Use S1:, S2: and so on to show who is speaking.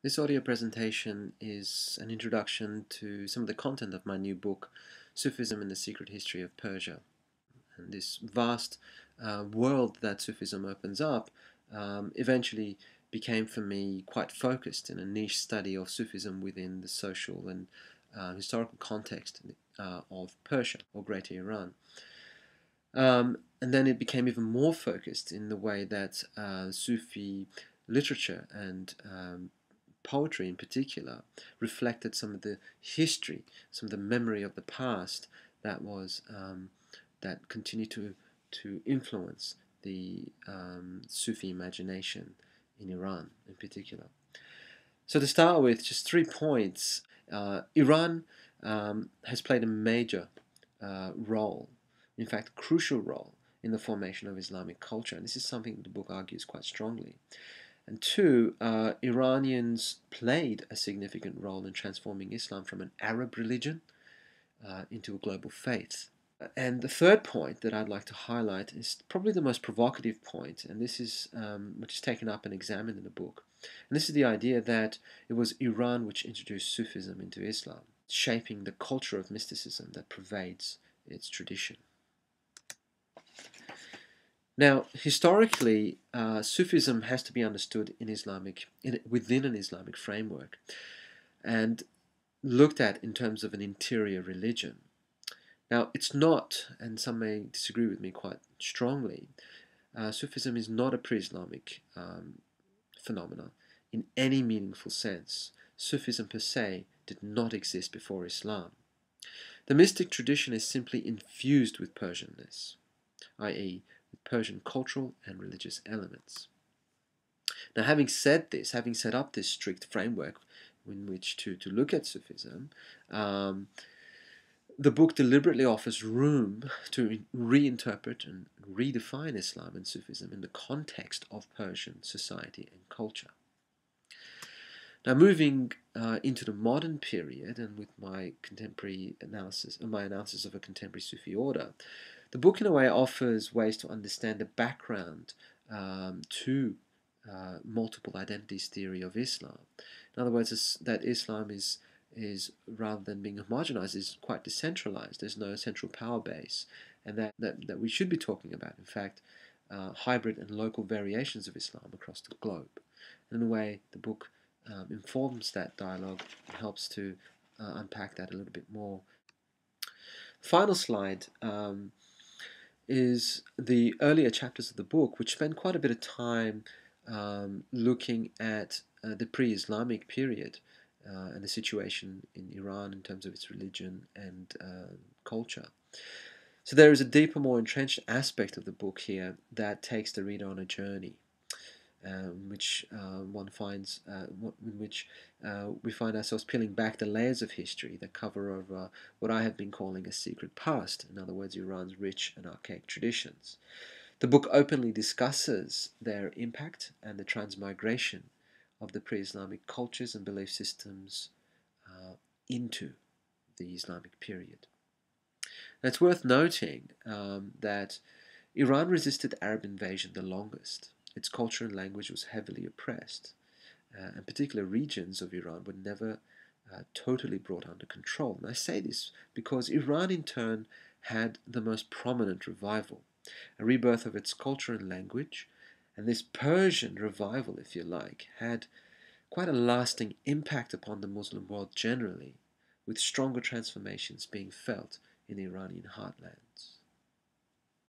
S1: This audio presentation is an introduction to some of the content of my new book, Sufism and the Secret History of Persia. And this vast world that Sufism opens up eventually became for me quite focused in a niche study of Sufism within the social and historical context of Persia or Greater Iran. And then it became even more focused in the way that Sufi literature and poetry in particular reflected some of the history, some of the memory of the past that was that continued to influence the Sufi imagination in Iran in particular. So to start with, just 3 points. Iran has played a major role, in fact, a crucial role in the formation of Islamic culture, and this is something the book argues quite strongly. And two, Iranians played a significant role in transforming Islam from an Arab religion into a global faith. And the third point that I'd like to highlight is probably the most provocative point, and this is which is taken up and examined in the book. And this is the idea that it was Iran which introduced Sufism into Islam, shaping the culture of mysticism that pervades its tradition. Now, historically, Sufism has to be understood within an Islamic framework and looked at in terms of an interior religion. Now, it's not, and some may disagree with me quite strongly, Sufism is not a pre-Islamic phenomenon in any meaningful sense. Sufism per se did not exist before Islam. The mystic tradition is simply infused with Persianness, i.e., with Persian cultural and religious elements. Now, having said this, having set up this strict framework in which to look at Sufism, the book deliberately offers room to reinterpret and redefine Islam and Sufism in the context of Persian society and culture. Now, moving into the modern period, and with my contemporary analysis, my analysis of a contemporary Sufi order, the book in a way offers ways to understand the background to multiple identities theory of Islam. In other words, that Islam is rather than being homogenized, is quite decentralized. There's no central power base, and that we should be talking about, in fact, hybrid and local variations of Islam across the globe. And in a way, the book informs that dialogue and helps to unpack that a little bit more. Final slide is the earlier chapters of the book, which spend quite a bit of time looking at the pre-Islamic period and the situation in Iran in terms of its religion and culture. So there is a deeper, more entrenched aspect of the book here that takes the reader on a journey, which one finds, in which we find ourselves peeling back the layers of history that cover over what I have been calling a secret past. In other words, Iran's rich and archaic traditions. The book openly discusses their impact and the transmigration of the pre-Islamic cultures and belief systems into the Islamic period. Now, it's worth noting that Iran resisted Arab invasion the longest. Its culture and language was heavily oppressed, and particular regions of Iran were never totally brought under control. And I say this because Iran, in turn, had the most prominent revival, a rebirth of its culture and language, and this Persian revival, if you like, had quite a lasting impact upon the Muslim world generally, with stronger transformations being felt in the Iranian heartlands.